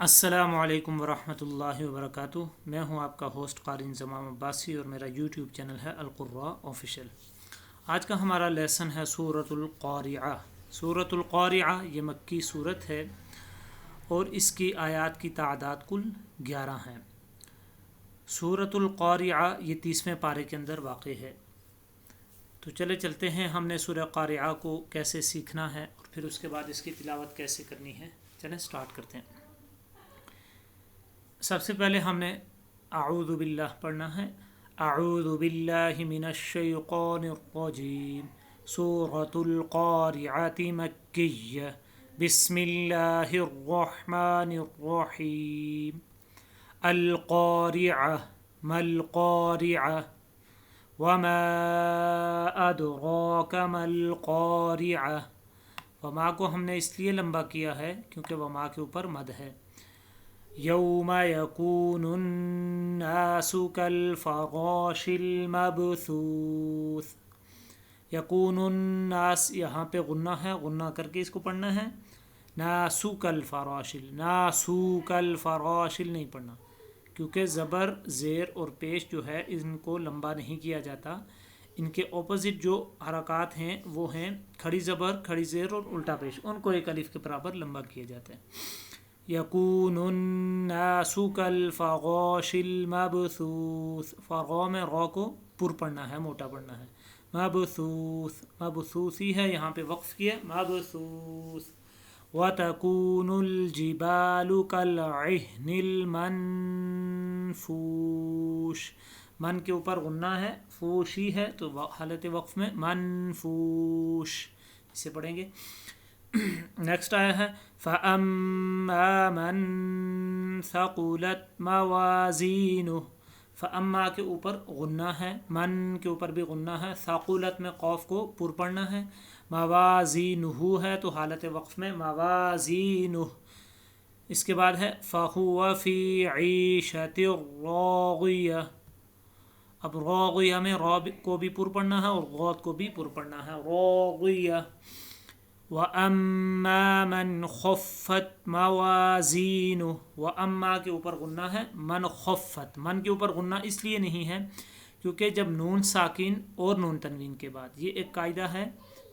السلام علیکم ورحمۃ اللہ وبرکاتہ۔ میں ہوں آپ کا ہوسٹ قاری انضمام عباسی اور میرا یوٹیوب چینل ہے القراء آفیشیل۔ آج کا ہمارا لیسن ہے سورۃ القارعہ۔ سورۃ القارعہ یہ مکی سورت ہے اور اس کی آیات کی تعداد کل 11 ہیں۔ سورۃ القارعہ یہ 30ویں پارے کے اندر واقع ہے۔ تو چلتے ہیں، ہم نے سورہ قارعہ کو کیسے سیکھنا ہے اور پھر اس کے بعد اس کی تلاوت کیسے کرنی ہے، چلیں سٹارٹ کرتے ہیں۔ سب سے پہلے ہم نے اعوذ باللہ پڑھنا ہے۔ اعوذ باللہ من الشیطان الرجیم۔ سورۃ القارعۃ مکیہ۔ بسم اللہ الرحمن الرحیم۔ القارعہ ما القارعہ وما ادراک ما القارعہ۔ وما کو ہم نے اس لیے لمبا کیا ہے کیونکہ وما کے اوپر مد ہے۔ یوم یکون الناس کالفراش المبثوث۔ یکون الناس یہاں پہ غنہ ہے، غنہ کر کے اس کو پڑھنا ہے۔ ناسو کالفراش، ناسو کالفراش نہیں پڑھنا کیونکہ زبر، زیر اور پیش جو ہے ان کو لمبا نہیں کیا جاتا۔ ان کے اپوزٹ جو حرکات ہیں وہ ہیں کھڑی زبر، کھڑی زیر اور الٹا پیش، ان کو ایک الف کے برابر لمبا کیا جاتا ہے۔ یکون الناس کالفراش المبثوث، فغا میں را کو پر پڑھنا ہے، موٹا پڑھنا ہے۔ مبثوث، مبثوثی ہے، یہاں پہ وقف کیا، مبثوث۔ وتکون الجبال کالعہن المنفوش۔ من کے اوپر غنہ ہے، فوشی ہے تو حالت وقف میں منفوش، اسے پڑھیں گے۔ نیکسٹ آیا ہے فَأَمَّا مَن ثَقُلَتْ مَوَازِينُهُ۔ فَأَمَّا کے اوپر غنہ ہے، من کے اوپر بھی غنہ ہے، ثَقُلَت میں قوف کو پر پڑھنا ہے، موازینہ ہے تو حالت وقف میں موازینہ۔ اس کے بعد ہے فَهُوَ فِي عِيشَةٍ رَاضِيَةٍ۔ اب راغیہ میں را کو بھی پر پڑھنا ہے اور غوت کو بھی پر پڑھنا ہے، راغیہ۔ وَأَمَّا مَنْ خَفَّتْ مَوَازِينُهُ۔ وَأَمَّا کے اوپر غنہ ہے، من خفت، من کے اوپر غنہ اس لیے نہیں ہے کیونکہ جب نون ساکن اور نون تنوین کے بعد، یہ ایک قاعدہ ہے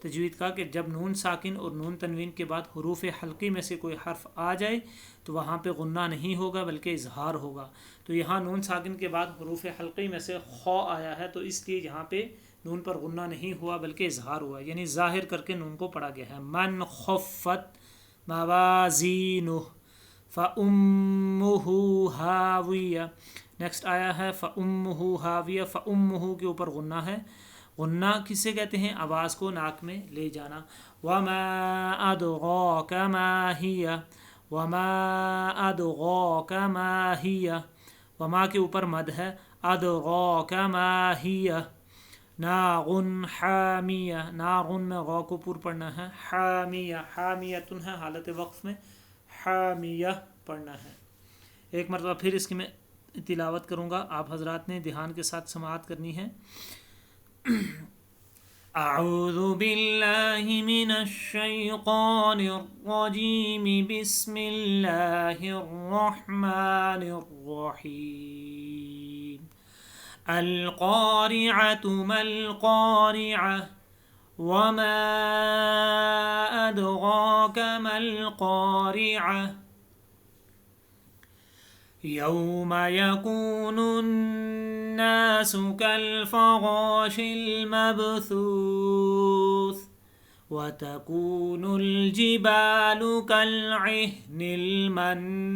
تجوید کا کہ جب نون ساکن اور نون تنوین کے بعد حروف حلقی میں سے کوئی حرف آ جائے تو وہاں پہ غنہ نہیں ہوگا بلکہ اظہار ہوگا۔ تو یہاں نون ساکن کے بعد حروف حلقی میں سے خو آیا ہے تو اس لیے یہاں پہ نون پر غنہ نہیں ہوا بلکہ اظہار ہوا، یعنی ظاہر کر کے نون کو پڑھا گیا ہے۔ من خفت موازینہ فَأُمُّهُ ہاویہ۔ نیکسٹ آیا ہے فَأُمُّهُ ہاویہ۔ فَأُمُّهُ کے اوپر غنہ ہے، غنہ کسے کہتے ہیں؟ آواز کو ناک میں لے جانا۔ وَمَا أَدْرَاكَ مَا هِيَ، وَمَا أَدْرَاكَ مَا هِيَ۔ وما کے اوپر مد ہے، أَدْرَاكَ مَا هِيَ نَارٌ حَامِيَةٌ۔ نَارٌ میں غا کو پر پڑھنا ہے، حامیہ، حامیۃ ہے، حالت وقف میں حامیہ پڑھنا ہے۔ ایک مرتبہ پھر اس کی میں تلاوت کروں گا، آپ حضرات نے دھیان کے ساتھ سماعت کرنی ہے۔ اعوذ باللہ من الشیطان الرجیم، بسم اللہ الرحمن الرحیم۔ القارعۃ ما القارعۃ وما ادراک ما القارعۃ۔ یوم یکون الناس کالفراش المبثوث وتکون الجبال کالعہن المنفوش۔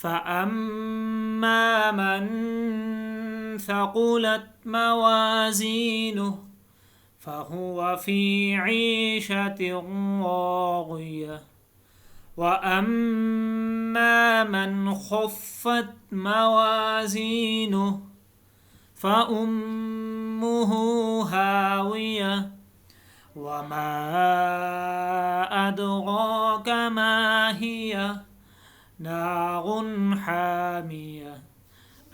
فَأَمَّا مَنْ ثَقُلَتْ مَوَازِينُهُ فَهُوَ فِي عِيشَةٍ رَاضِيَةٍ۔ وَأَمَّا مَنْ خَفَّتْ مَوَازِينُهُ فَأُمُّهُ هَاوِيَةٌ۔ وَمَا أَدْرَاكَ مَا هِيَ نَارٌ حَامِيَةٌ۔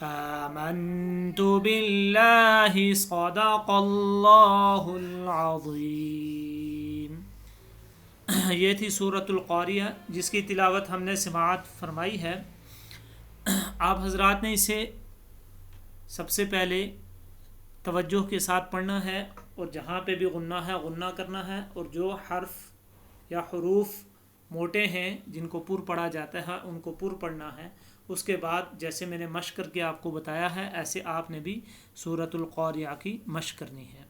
آمنت باللہ صدق اللہ العظیم۔ یہ تھی سورۃ القاریہ جس کی تلاوت ہم نے سماعت فرمائی ہے. آپ حضرات نے اسے سب سے پہلے توجہ کے ساتھ پڑھنا ہے اور جہاں پہ بھی غنہ ہے غنہ کرنا ہے، اور جو حرف یا حروف موٹے ہیں جن کو پر پڑھا جاتا ہے ان کو پر پڑھنا ہے. اس کے بعد جیسے میں نے مشق کر کے آپ کو بتایا ہے ایسے آپ نے بھی سورۃ القاریہ کی مشق کرنی ہے.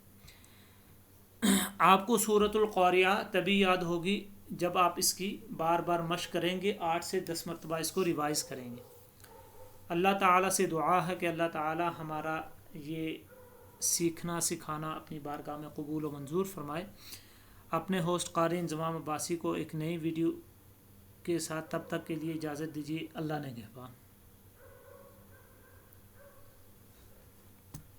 آپ کو سورۃ القاریہ تبھی یاد ہوگی جب آپ اس کی بار بار مشق کریں گے، 8 سے 10 مرتبہ اس کو ریوائز کریں گے. اللہ تعالیٰ سے دعا ہے کہ اللہ تعالیٰ ہمارا یہ سیکھنا سکھانا اپنی بارگاہ میں قبول و منظور فرمائے. اپنے ہوسٹ قاری انضمام عباسی کو ایک نئی ویڈیو کے ساتھ تب تک کے لیے اجازت دیجیے. اللہ نگہبان.